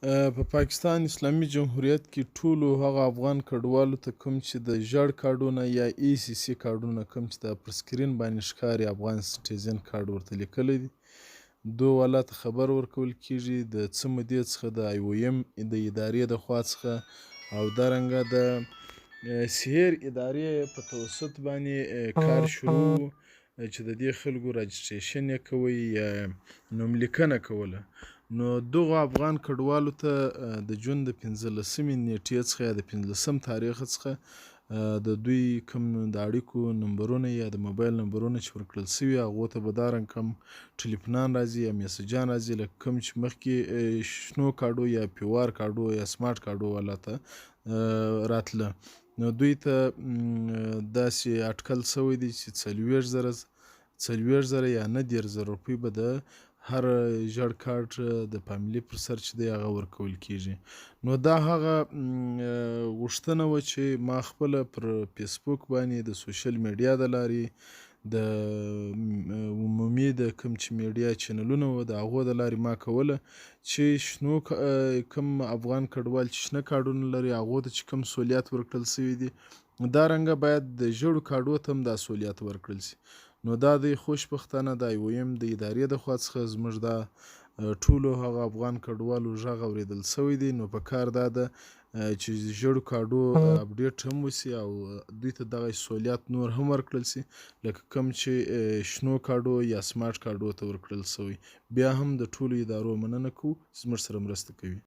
په پاکستان اسلامي جمهوریت کې ټولو هغه افغان کډوالو ته کوم چې د ژړ کارډونه یا ECC کارډونه کوم چې د پر سکرین باندې ښکاري افغان سټیزن کارډ ورته لیکلی دی، دو والا ته خبر ورکول کیږي د څه مودې څخه د IOM د ادارې د خوا څخه او دارنګه د سیر ادارې په توسط باندې کار شروع و چې د دې خلکو راجسټریشن یې کوی یا نوملیکنه کوله. نو دغو افغان کډوالو ته د جون د 15مې نیټې څخه یا د 15 تاریخ څخه د دوی کوم د اړیکو نمبرونه یا د موبایل نمبرونه چې ورکړل سوي هغو ته به دا رنګ کم ټلیفونان راځي یا میسجان راځي لکه کوم چې مخکې شنو کاډو یا پیوار کاډو یا سمارټ کاډو والا ته راتله. نو دوی ته داسې اټکل سوی دی چې 40,000 یا 90,000 روپۍ به د هر ژړ کارت د فامیلي پر سر چې دی هغه ورکول کیږي. نو دا هغه غوښتنه وه چې ما خپله پر فیسبوک باندې د سوشل میډیا د لارې د عمومي د کوم چې میډیا چینلونه وه د هغو د لارې ما کوله چې شنو کوم افغان کډوال چې شنه کارډونه لري هغو ته چې کوم سهولیات ورکړل سوي دي دارنګه باید د ژړو کارډو ته هم دا سهولیات ورکړل سي. نو دا دی خوشبختانه د IOM د ادارې د خوا څخه زموږ دا ټولو هغه افغان کډوالو غږ اورېدل سوی دی. نو په کار دا ده چې ژړو کارډو اپډیټ هم وسي او دوی ته دغه سهولیات نور هم ورکړل سي لکه کوم چې شنو کارډو یا سمارټ کارډو ته ورکړل سوی. بیا هم د ټولو ادارو مننه کوو چې زموږ سره مرسته کوي.